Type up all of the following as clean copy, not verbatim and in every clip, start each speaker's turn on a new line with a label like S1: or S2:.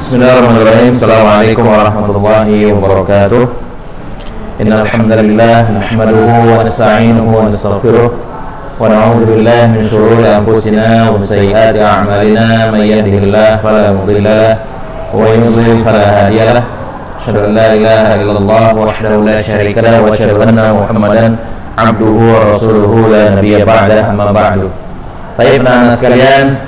S1: Bismillahirrahmanirrahim. Assalamualaikum warahmatullahi wabarakatuh. Innal hamdalillah nahmaduhu wa nasta'inuhu wa nastaghfiruh wa na'udzu billahi min shururi anfusina wa sayyiati a'malina may yahdihillahu fala mudilla lahu wa may yudlil fala hadiya lahu. Asyhadu an la ilaha illallah wahdahu la syarika lahu wa asyhadu anna Muhammadan abduhu wa rasuluhu la nabiyya ba'dahu, amma ba'du. Baik, anak sekalian,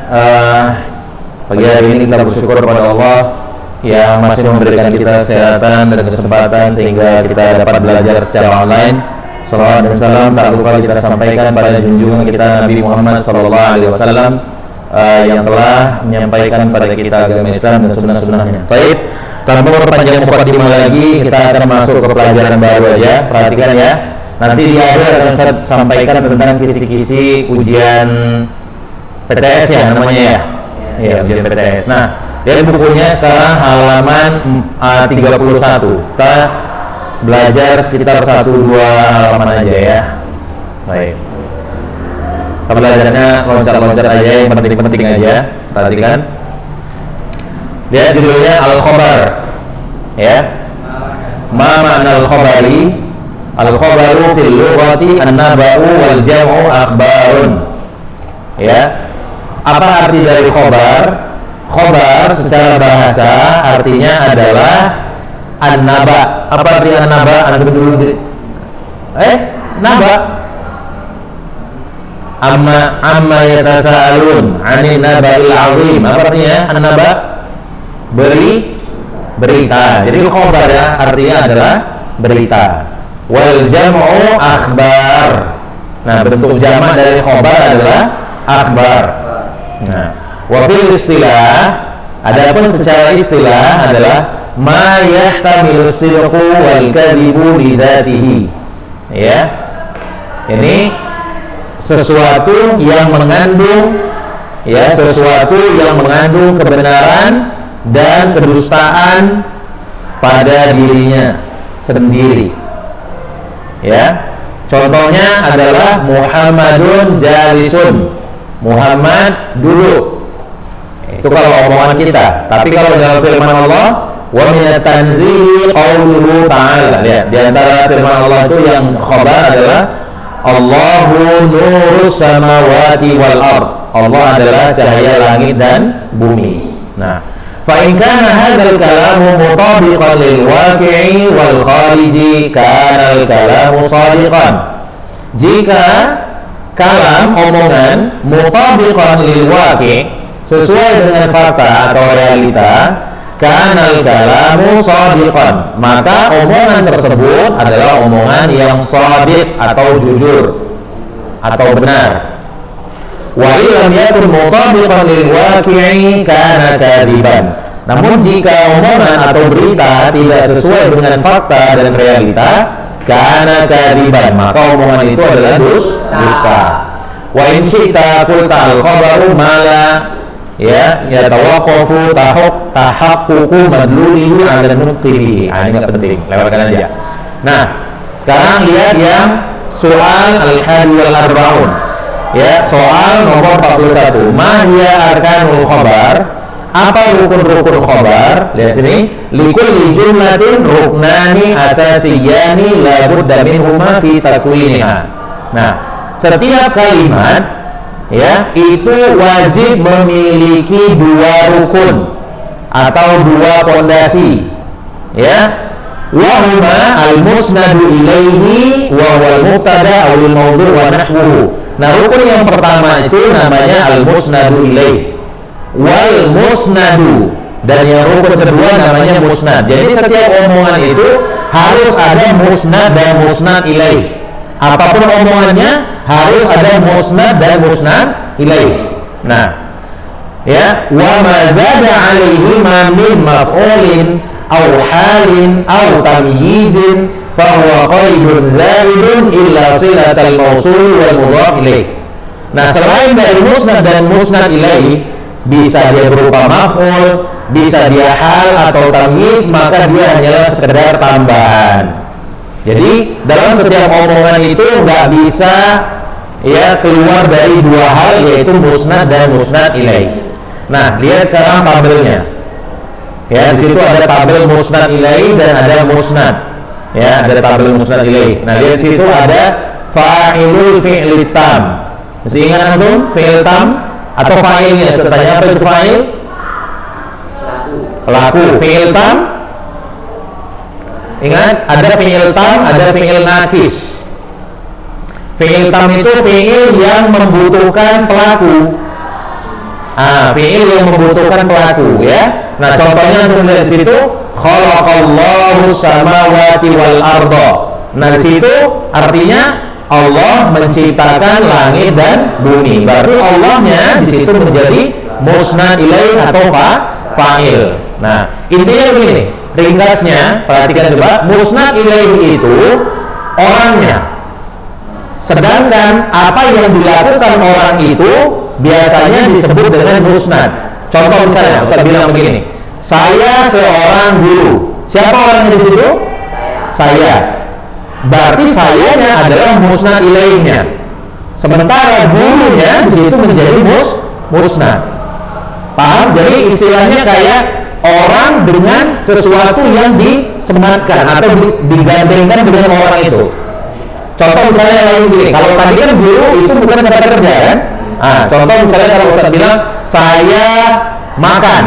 S1: pagi hari ini kita bersyukur kepada Allah yang masih memberikan kita kesehatan dan kesempatan sehingga kita dapat belajar secara online. Salawat dan salam tak lupa kita sampaikan pada junjungan kita Nabi Muhammad SAW yang telah menyampaikan pada kita agama Islam dan sunnah-sunnahnya. Baik, tanpa memperpanjang mukadimah lagi, kita akan masuk ke pelajaran baru aja. Perhatikan ya. Nanti di akhir akan saya sampaikan tentang kisi-kisi ujian PTS ya namanya ya. Ya, ujian PTS. Nah, dari bukunya sekarang halaman 31. Kita belajar sekitar 1-2 halaman aja ya. Baik. Kita belajarnya loncat-loncat aja, yang penting-penting aja. Perhatikan. Lihat judulnya Al-Khobar. Ya. Ma ma'na al-khobari? Al-khobaru fil lughati an-naba'u wal jam'u akhbarun. Ya. Apa arti dari khobar? Khobar secara bahasa artinya adalah an-naba. Apa arti an-naba? Antum dulu naba. Amma yatasaalun 'anil naba'il 'azim. Apa artinya an-naba? Berita. Jadi khobar ya artinya adalah berita. Wal jam'u akhbar. Nah, bentuk jamak dari khobar adalah akhbar. Nah, wa fil istilah, adapun secara istilah adalah ma yahtamilu sidqu wal kadhibu li dzatihi. Ya. Ini sesuatu yang mengandung kebenaran dan kedustaan pada dirinya sendiri. Ya. Contohnya adalah Muhammadun jalisun. Muhammad duduk. Itu kalau omongan kita. Tapi kalau dalam firman Allah, wa minat tanzil qauluhu ta'ala. Lihat, di antara firman Allah itu yang khabar adalah Allahu nurus samawati wal ard. Allah adalah cahaya langit dan bumi. Nah, fa in kana hadzal kalamu mutabiqan lil waqi'i wal khariji kana al kalamu shadiqan. Jika kalam omongan mutabiqan lil waqi', sesuai dengan fakta atau realita, kanal kalamu shadiqan, maka omongan tersebut adalah omongan yang shadiq atau jujur atau benar. Wa illam yakun mutabiqan lil waqi'i kana kadiban. Namun jika omongan atau berita tidak sesuai dengan fakta dan realita, kana kadiban, maka omongan itu adalah dusta. Wa in syi'ta qulta al-khabaru mala yatawaqqafu tahaqququ madlulihi 'ala nutqihi. Ini enggak penting, lewatkan aja. Nah, sekarang lihat yang soal al-hadi wal arba'un. Ya, soal nomor 41. Ma hiya arkanul khabar? Apa rukun-rukun khabar? Lihat sini. Likulli jumlatin ruknani asasiyani la budda minhuma fi takwiniha. Nah, setiap kalimat ya itu wajib memiliki dua rukun atau dua pondasi. Ya. Wa huma al-musnadu ilaihi wa wal mubtada aw al-mawdu' wa nahwuhu. Nah, rukun yang pertama itu namanya al-musnadu ilaihi. Wal musnadu, dan yang rukun kedua namanya musnad. Jadi setiap omongan itu harus ada musnad dan musnad ilaih. Apapun omongannya harus ada musnad dan musnad ilaih. Nah, ya, wa ma zada alaihi ma min maf'ulin aw halin aw tamyizin fa huwa qaidun zaidun illa silatal mausul wal mudhaf ilaih. Nah, selain dari musnad dan musnad ilaih, bisa dia berupa maf'ul, bisa dia hal atau tamyiz, maka dia hanyalah sekedar tambahan. Jadi dalam setiap omongan itu nggak bisa ya keluar dari dua hal, yaitu musnad dan musnad ilaih. Nah, lihat sekarang tabelnya. Ya, di situ ada tabel musnad ilaih dan ada musnad. Ya, ada tabel musnad ilaih. Nah, di situ ada fa'ilul fi'li tam. Masih ingat antum fi'il tam atau fa'ilnya? Sertanya apa itu fa'il? Laku. Fi'il tam. Ingat, ada fi'il tam, ada fi'il nakis. Fi'il tam itu fi'il yang membutuhkan pelaku. Fi'il yang membutuhkan pelaku, ya. Nah, contohnya untuk dari situ khalaqallahu samawati wal arda. Nah, di situ artinya Allah menciptakan langit dan bumi. Berarti Allahnya di situ menjadi musnad ilaih atau fa'il. Nah, intinya begini, ringkasnya perhatikan coba, musnad ilaih itu orangnya. Sedangkan apa yang dilakukan orang itu biasanya disebut dengan musnad. Contoh misalnya, Ustaz bilang begini, saya seorang guru. Siapa orangnya di situ? Saya. Berarti sayanya adalah musnad ilaihnya. Sementara gurunya di situ menjadi musnad. Paham? Jadi istilahnya kayak orang dengan sesuatu yang disematkan atau digandengkan dengan orang itu. Contoh misalnya lain gini, kalau tadi kan guru itu bukan kata kerja kan? Contoh misalnya kalau Ustaz bilang saya makan,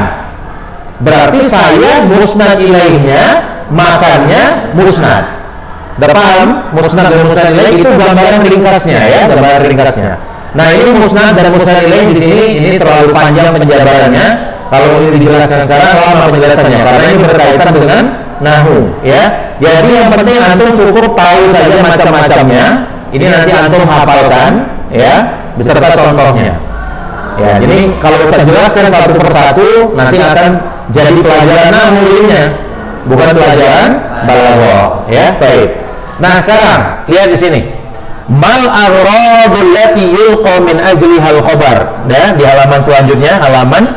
S1: berarti saya musnad ilaihnya, makannya musnad. Udah paham? Musnad dan musnad ilaih itu gambaran ringkasnya, ya, gambaran ringkasnya. Nah, ini musnad dan musnad ilaih di sini ini terlalu panjang penjabarannya. Kalau ini dijelaskan sekarang lama penjelasannya karena ini berkaitan dengan nahwu, ya. Jadi yang penting antum cukup tahu saja macam-macamnya. Ini nanti antum hafalkan, ya, beserta contohnya. Ya, jadi kalau kita jelaskan satu persatu nanti akan jadi pelajaran nahwu ininya, bukan pelajaran balaghah, ya. Baik. Nah, sekarang lihat di sini. Mal aghrabul lati yulqa min ajliha al-khabar. Dan di halaman selanjutnya, halaman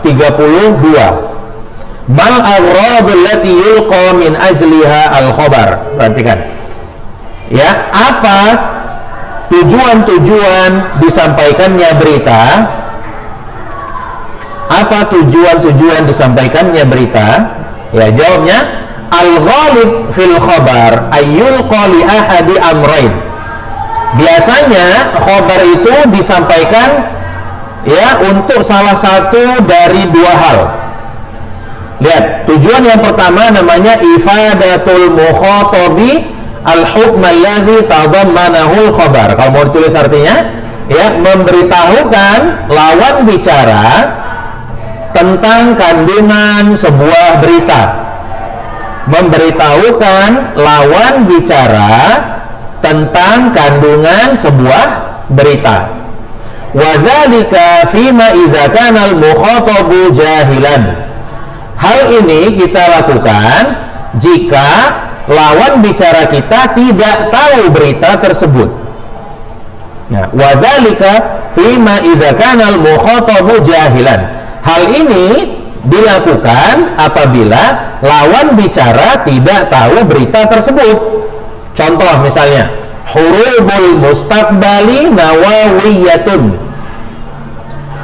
S1: 32. Mal aghrabul lati yulqa min ajliha al-khabar. Perhatikan. Ya, apa tujuan-tujuan disampaikannya berita? Apa tujuan-tujuan disampaikannya berita? Ya, jawabnya al-ghalib fil khabar ayyul qali ahadi amrain. Biasanya khabar itu disampaikan ya untuk salah satu dari dua hal. Lihat, tujuan yang pertama namanya ifadatul mukhatabi al-hukm alladhi tadammanahu al-khabar. Kalau mau ditulis artinya ya, memberitahukan lawan bicara tentang kandungan sebuah berita. Memberitahukan lawan bicara tentang kandungan sebuah berita. Wa dzalika fima idza kana al-mukhatabu jahilan. Hal ini kita lakukan jika lawan bicara kita tidak tahu berita tersebut. Nah, wa dzalika fima idza kana al-mukhatabu jahilan. Hal ini dilakukan apabila lawan bicara tidak tahu berita tersebut. Contoh misalnya, hurubul mustaqbali nawawiyatun.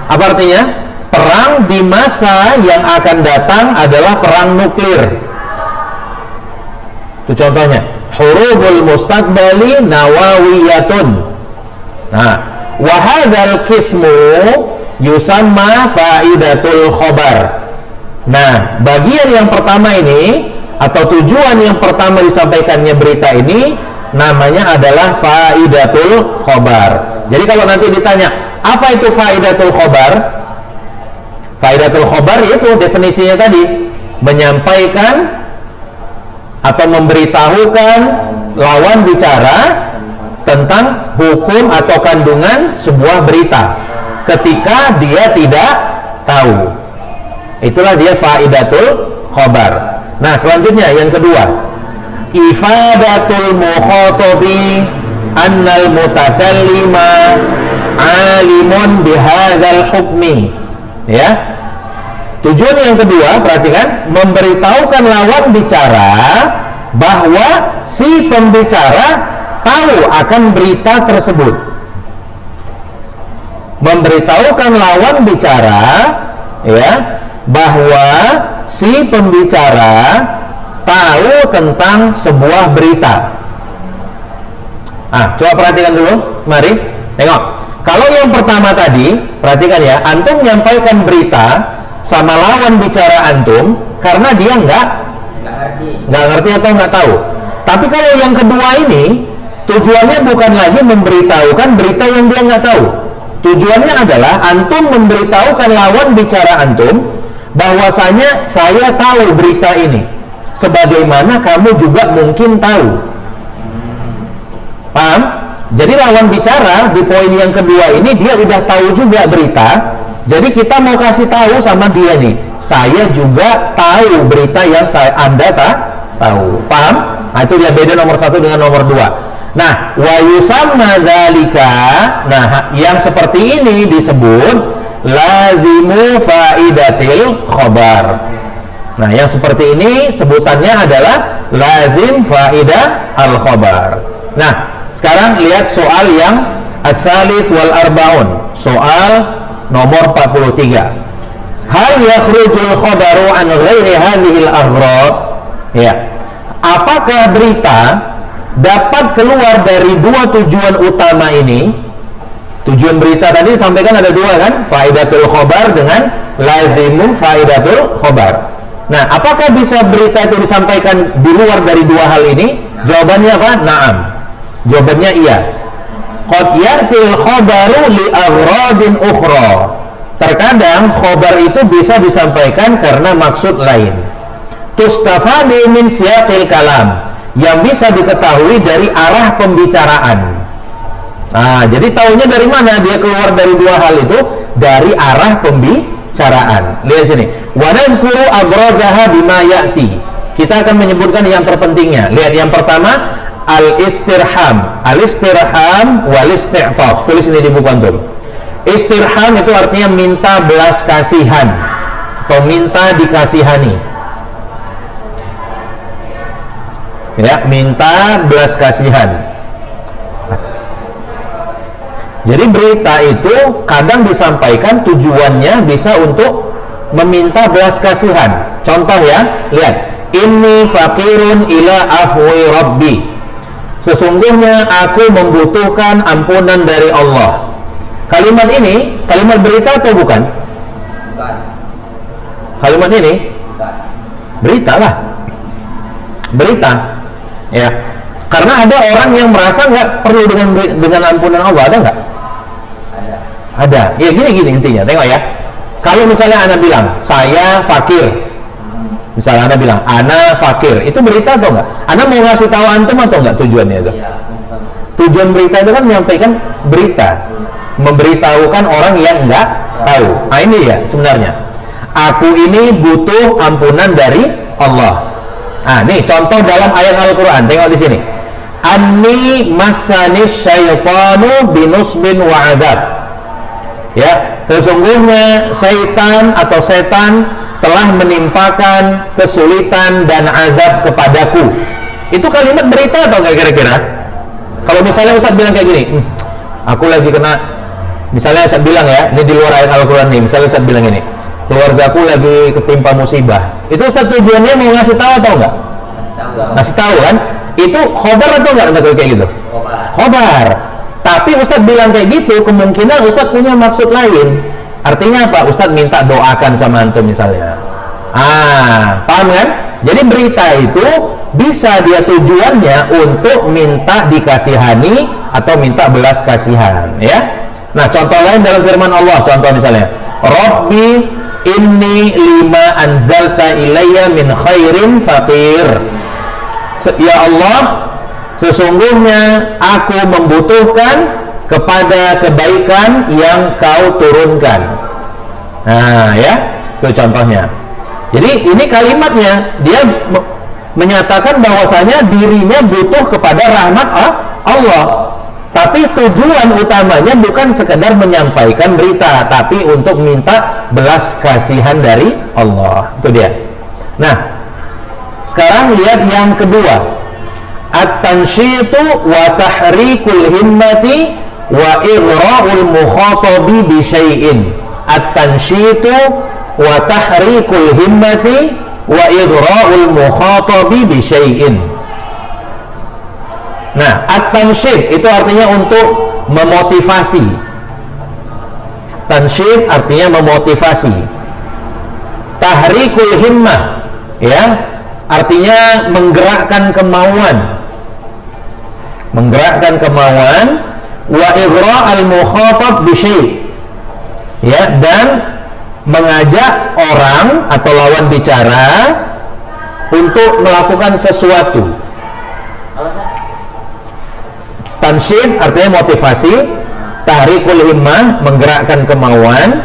S1: Apa artinya? Perang di masa yang akan datang adalah perang nuklir. Itu contohnya. Hurubul mustaqbali nawawiyatun. Nah, wa hadzal qismu yusamma faidatul khabar. Nah, bagian yang pertama ini atau tujuan yang pertama disampaikannya berita ini namanya adalah faidatul khabar. Jadi kalau nanti ditanya, apa itu faidatul khabar? Faidatul khabar itu definisinya tadi, menyampaikan atau memberitahukan lawan bicara tentang hukum atau kandungan sebuah berita ketika dia tidak tahu. Itulah dia faidatul khabar. Nah, selanjutnya yang kedua, ifadatul mukhatabi annal mutakallima alimun bihadzal hukmi. Ya. Tujuan yang kedua, perhatikan, memberitahukan lawan bicara bahwa si pembicara tahu akan berita tersebut. Memberitahukan lawan bicara ya bahwa si pembicara tahu tentang sebuah berita. Coba perhatikan dulu, mari tengok. Kalau yang pertama tadi, perhatikan ya, antum menyampaikan berita sama lawan bicara antum karena dia nggak ngerti atau nggak tahu. Tapi kalau yang kedua ini, tujuannya bukan lagi memberitahukan berita yang dia nggak tahu. Tujuannya adalah antum memberitahukan lawan bicara antum bahwasanya saya tahu berita ini, sebagaimana kamu juga mungkin tahu. Paham? Jadi lawan bicara di poin yang kedua ini dia udah tahu juga berita. Jadi kita mau kasih tahu sama dia nih, saya juga tahu berita yang Anda tahu. Paham? Nah, itu dia beda nomor 1 dengan nomor 2. Nah, wa yusamma dzalika. Nah, yang seperti ini disebut lazimu faidatil khabar. Nah, yang seperti ini sebutannya adalah lazim faidah al khabar. Nah, sekarang lihat soal yang as-salis wal arbaun. Soal nomor 43. Hal yakhrujul khabaru an ghairi hadhil aghrad? Ya. Apakah berita dapat keluar dari dua tujuan utama ini? Tujuan berita tadi disampaikan ada dua kan? Faidatul khabar dengan lazimum faidatul khabar. Nah, apakah bisa berita itu disampaikan di luar dari dua hal ini? Jawabannya apa? Na'am. Jawabannya iya. Qad ya'til khabaru li aghradin ukhra. Terkadang khabar itu bisa disampaikan karena maksud lain. Tustafadu min siyaqil kalam, yang bisa diketahui dari arah pembicaraan. Nah, jadi tahunya dari mana dia keluar dari dua hal itu? Dari arah pembicaraan. Lihat sini. Wa nadhkuru abrazaha bima ya'ti. Kita akan menyebutkan yang terpentingnya. Lihat yang pertama, al-istirham. Al-istirham wal isti'taf. Tulis ini di buku antum. Istirham itu artinya minta belas kasihan atau minta dikasihani. Ya, minta belas kasihan. Jadi berita itu kadang disampaikan tujuannya bisa untuk meminta belas kasihan. Contoh ya, lihat. Inni faqirun ila afwi rabbi. Sesungguhnya aku membutuhkan ampunan dari Allah. Kalimat ini, kalimat berita atau bukan? Bukan. Kalimat ini? Bukan. Berita lah. Berita. Ya, karena ada orang yang merasa nggak perlu dengan ampunan Allah, ada nggak? Ada. Ya gini intinya, tengok ya. Kalau misalnya Anda bilang saya fakir, misalnya Anda bilang Ana fakir, itu berita atau nggak? Anda mau ngasih tahu antum atau nggak tujuannya itu? Tujuan berita itu kan menyampaikan berita, memberitahukan orang yang nggak tahu. Nah ini ya sebenarnya. Aku ini butuh ampunan dari Allah. Nah, nih contoh dalam ayat Al-Quran, tengok di sini. Anni masanis syaitanu binusbin wa adab. Ya, sesungguhnya setan atau setan telah menimpakan kesulitan dan azab kepadaku. Itu kalimat berita atau enggak kira-kira? Kalau misalnya Ustaz bilang kayak gini, aku lagi kena, misalnya Ustaz bilang ya, ini di luar ayat Al-Quran nih, misalnya Ustaz bilang ini, keluargaku lagi ketimpa musibah. Itu Ustaz tujuannya mau ngasih tahu atau enggak? Ngasih tahu kan? Itu khobar atau enggak kayak gitu? Khobar. Tapi Ustaz bilang kayak gitu, kemungkinan Ustaz punya maksud lain. Artinya apa? Ustaz minta doakan sama antum misalnya. Paham kan? Jadi berita itu bisa dia tujuannya untuk minta dikasihani atau minta belas kasihan, ya. Nah, contoh lain dalam firman Allah, contoh misalnya, Rabbi inni lima anzalta ilayya min khairin faqir. Ya Allah, sesungguhnya aku membutuhkan kepada kebaikan yang kau turunkan. Nah ya, itu contohnya. Jadi ini kalimatnya, dia menyatakan bahwasanya dirinya butuh kepada rahmat Allah. Tapi tujuan utamanya bukan sekedar menyampaikan berita, tapi untuk minta belas kasihan dari Allah. Itu dia. Nah, sekarang lihat yang kedua. At-tansyitu wa tahrikul himmati wa ighra'ul mukhatabi bi syai'in. At-tansyitu wa tahrikul himmati wa idra'ul mukhatabi bi syai'in. Nah, at-tansyid itu artinya untuk memotivasi. Tansyid artinya memotivasi. Tahrikul himmah, ya, artinya menggerakkan kemauan. Menggerakkan kemauan. Wa igra'al mukhatab bi syai', ya, dan mengajak orang atau lawan bicara untuk melakukan sesuatu. Tansyid artinya motivasi, tahrikul himmah menggerakkan kemauan,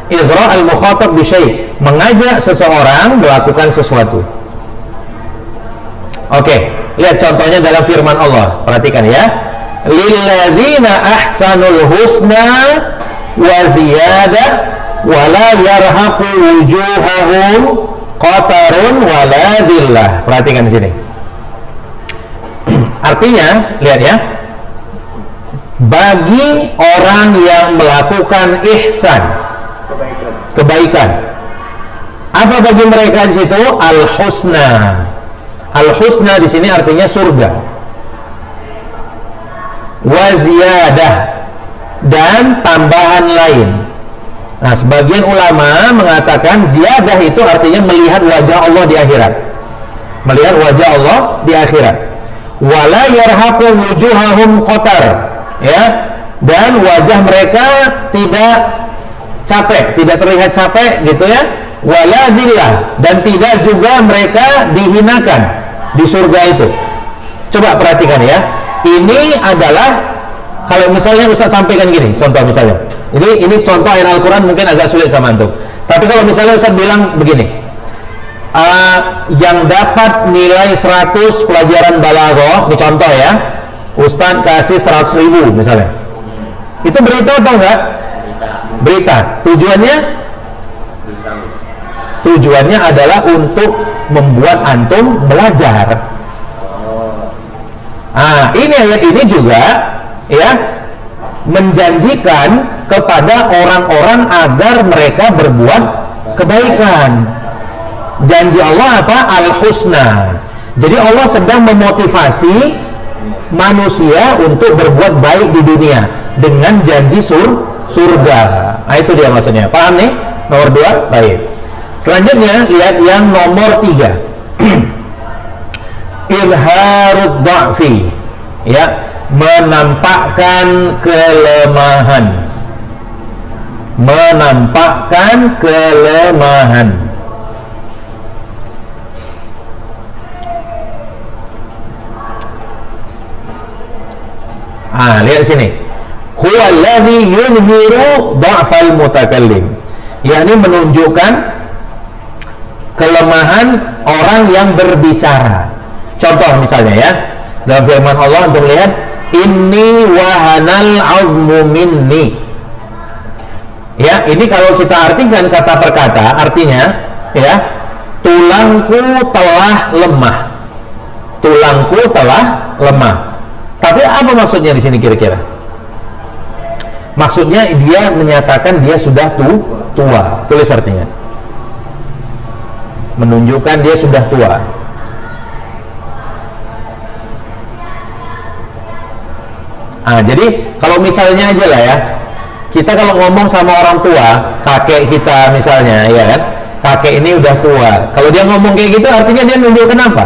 S1: igra'al mukhatab bi syai', mengajak seseorang melakukan sesuatu. Oke, lihat contohnya dalam firman Allah. Perhatikan ya. Lilladzina ahsanul husna wa ziyadah wa la yarhaqu wujuhahum qatarun wa la dhillah. Perhatikan di sini. Artinya, lihat ya. Bagi orang yang melakukan ihsan, kebaikan. Apa bagi mereka di situ? Al-husna. Al-husna di sini artinya surga. Wa ziyadah, dan tambahan lain. Nah, sebagian ulama mengatakan ziyadah itu artinya melihat wajah Allah di akhirat. Melihat wajah Allah di akhirat. Wala yarhaqu wujuhahum qatar, ya, dan wajah mereka tidak capek, tidak terlihat capek gitu ya. Wala dhillah, dan tidak juga mereka dihinakan di surga itu. Coba perhatikan ya. Ini adalah, kalau misalnya Ustaz sampaikan gini, contoh misalnya. Ini contoh ayat Al-Quran mungkin agak sulit sama antum. Tapi kalau misalnya Ustaz bilang begini, yang dapat nilai 100 pelajaran balaghah, ini contoh ya, Ustaz kasih 100.000 misalnya. Itu berita atau enggak? Berita. Tujuannya adalah untuk membuat antum belajar. Ini ayat ini juga ya menjanjikan kepada orang-orang agar mereka berbuat kebaikan. Janji Allah apa? Al-husna. Jadi Allah sedang memotivasi manusia untuk berbuat baik di dunia dengan janji surga. Itu dia maksudnya. Paham nih? Nomor 2. Baik. Selanjutnya lihat yang nomor 3. Izharud dha'fi, ya, menampakkan kelemahan. Menampakkan kelemahan. Lihat sini. Huwa alladhi yunhiru dha'fal mutakallim, yakni menunjukkan kelemahan orang yang berbicara. Contoh misalnya ya, dalam firman Allah untuk melihat inni wahanal azmu minni. Ya, ini kalau kita artikan kata per kata, artinya ya, tulangku telah lemah. Tulangku telah lemah. Tapi apa maksudnya di sini kira-kira? Maksudnya dia menyatakan dia sudah tua. Tulis artinya. Menunjukkan dia sudah tua. Jadi kalau misalnya aja lah ya, kita kalau ngomong sama orang tua, kakek kita misalnya, ya kan, kakek ini udah tua. Kalau dia ngomong kayak gitu, artinya dia nunjukkan apa?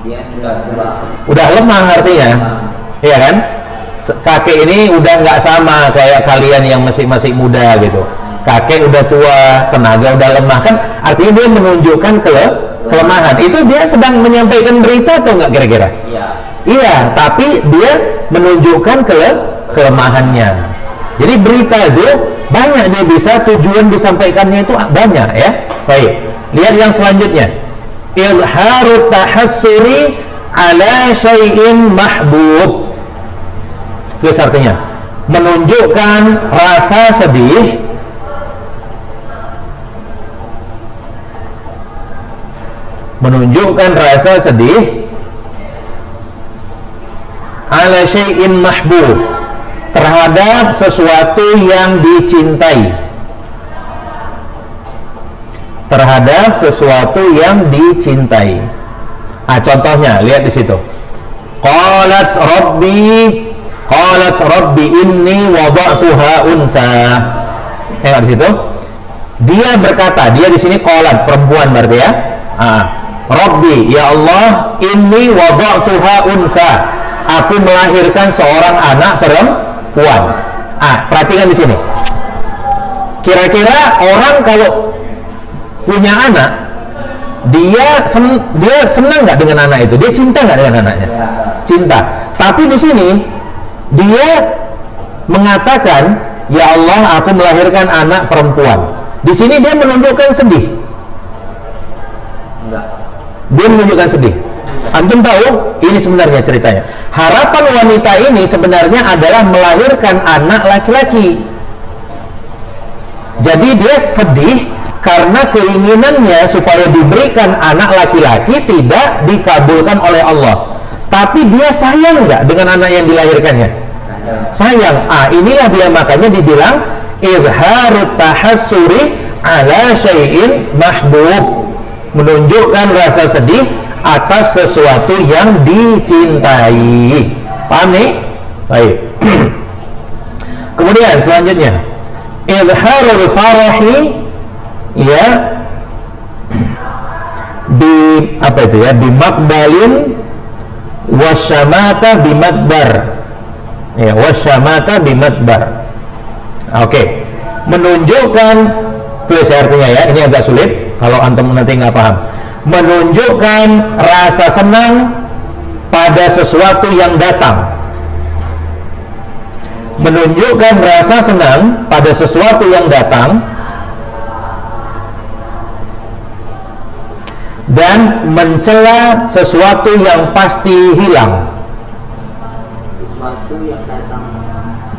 S1: Dia sudah tua. Udah lemah artinya, ya kan? Kakek ini udah nggak sama kayak kalian yang masih muda gitu. Kakek udah tua, tenaga udah lemah, kan? Artinya dia menunjukkan kelemahan. Itu dia sedang menyampaikan berita atau nggak kira-kira? Iya, tapi dia menunjukkan kelemahannya. Jadi berita itu banyak dia bisa, tujuan disampaikannya itu banyak ya. Baik, lihat yang selanjutnya. Izharut tahassuri ala syai'in mahbub. Itu artinya menunjukkan rasa sedih ala syai'in mahbub, terhadap sesuatu yang dicintai. terhadap sesuatu yang dicintai. Contohnya lihat di situ. Qalat rabbi inni wada'tuha unsa. Tengok di situ. Dia berkata, dia di sini qalat, perempuan berarti ya. Rabbi, ya Allah, inni wada'tuha unsa. Aku melahirkan seorang anak perempuan. Perhatikan di sini. Kira-kira orang kalau punya anak, dia senang nggak dengan anak itu? Dia cinta nggak dengan anaknya? Cinta. Tapi di sini dia mengatakan, ya Allah, aku melahirkan anak perempuan. Di sini dia menunjukkan sedih. Dia menunjukkan sedih. Antum tahu, ini sebenarnya ceritanya. Harapan wanita ini sebenarnya adalah melahirkan anak laki-laki. Jadi dia sedih karena keinginannya supaya diberikan anak laki-laki tidak dikabulkan oleh Allah. Tapi dia sayang nggak dengan anak yang dilahirkannya? Sayang. Inilah dia, makanya dibilang izharut tahassuri ala syai'in mahbub, menunjukkan rasa sedih atas sesuatu yang dicintai. Paham nih? Baik. Kemudian selanjutnya, izharul farahi, ya, bimakbalin wasyamata bimadbar. Ya, wasyamata bimadbar. Oke. Menunjukkan, tulis artinya ya, ini agak sulit kalau antum nanti nggak paham. Menunjukkan rasa senang pada sesuatu yang datang. Menunjukkan rasa senang pada sesuatu yang datang dan mencela sesuatu yang pasti hilang.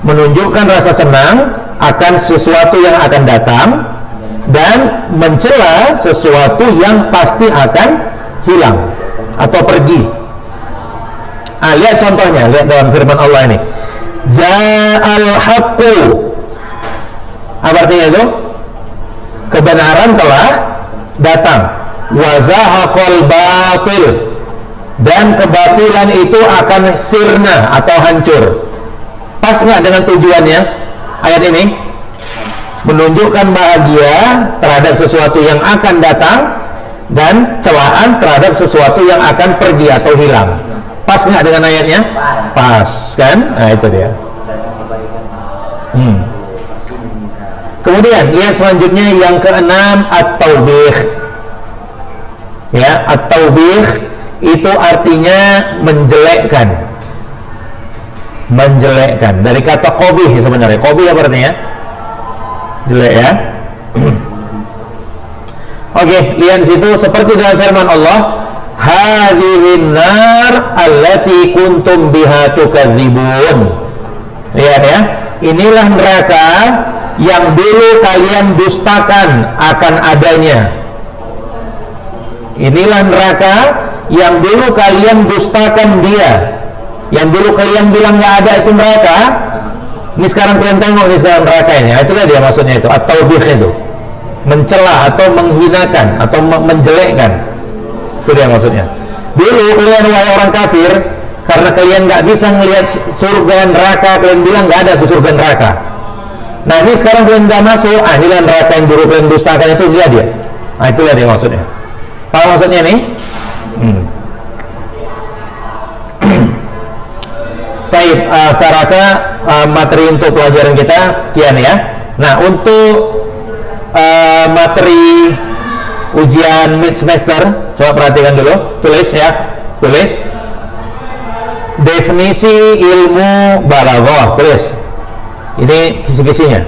S1: Menunjukkan rasa senang akan sesuatu yang akan datang dan mencela sesuatu yang pasti akan hilang atau pergi. Lihat contohnya, lihat dalam firman Allah ini. Ja'al haqqu. Apa artinya itu? Kebenaran telah datang. Wa zahaqal batil. Dan kebatilan itu akan sirna atau hancur. Pas nggak dengan tujuannya ayat ini? Menunjukkan bahagia terhadap sesuatu yang akan datang dan celaan terhadap sesuatu yang akan pergi atau hilang. Pas nggak dengan ayatnya? Pas kan? Nah itu dia. Kemudian lihat selanjutnya yang keenam, at-taubih. Ya, at-taubih itu artinya menjelekkan. Menjelekkan, dari kata qabih sebenarnya. Qabih apa artinya? Jelek ya. Oke, lihat di situ seperti dalam firman Allah, hadhihin nar allati kuntum biha tukadzibun. Lihat ya, inilah neraka yang dulu kalian dustakan akan adanya. Inilah neraka yang dulu kalian dustakan dia. Yang dulu kalian bilang nggak ada itu neraka, ini sekarang kalian tengok ini sekarang neraka ini. Itulah dia maksudnya itu, at-taubih itu, mencela atau menghinakan atau menjelekkan. Itu dia maksudnya. Dulu kalian wahai orang kafir, karena kalian nggak bisa melihat surga neraka, kalian bilang nggak ada tuh surga neraka. Nah ini sekarang kalian nggak masuk, inilah neraka yang dulu kalian dustakan itu, inilah dia. Itulah dia maksudnya. Paham maksudnya nih? Baik, saya rasa materi untuk pelajaran kita sekian ya. Nah, untuk materi ujian mid semester, coba perhatikan dulu, tulis ya, tulis definisi ilmu balaghah, tulis. Ini kisi-kisinya.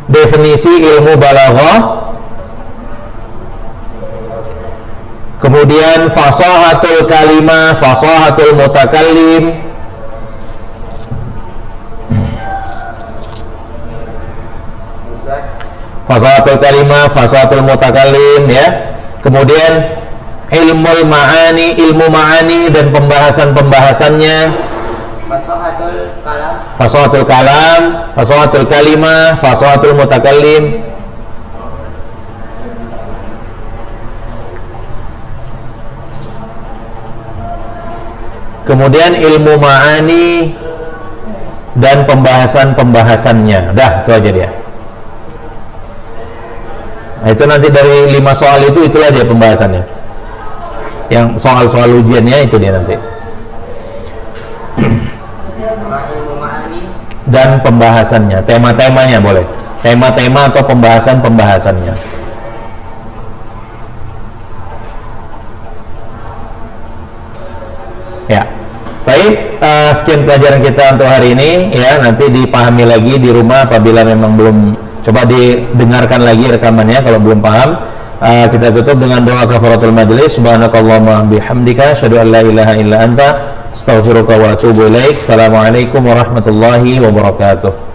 S1: Definisi ilmu balaghah. Kemudian fasahatul kalimah, fasahatul mutakallim. Fasahatul kalimah, fasahatul mutakallim ya. Kemudian ilmu ma'ani, ilmu ma'ani dan pembahasan-pembahasannya. Fasahatul kalam, fasahatul kalimah, fasahatul mutakallim. kemudian ilmu ma'ani dan pembahasan-pembahasannya. Dah, itu aja dia. Nah, itu nanti dari 5 soal itulah dia pembahasannya. Yang soal-soal ujiannya itu dia nanti. Dan pembahasannya, tema-temanya boleh. Tema-tema atau pembahasan-pembahasannya. Ya. Baik, sekian pelajaran kita untuk hari ini ya. Nanti dipahami lagi di rumah apabila memang belum, coba didengarkan lagi rekamannya kalau belum paham. Kita tutup dengan doa kafaratul majlis. Subhanakallahumma bihamdika asyhadu an la ilaha illa anta astaghfiruka wa atubu ilaik. Assalamualaikum warahmatullahi wabarakatuh.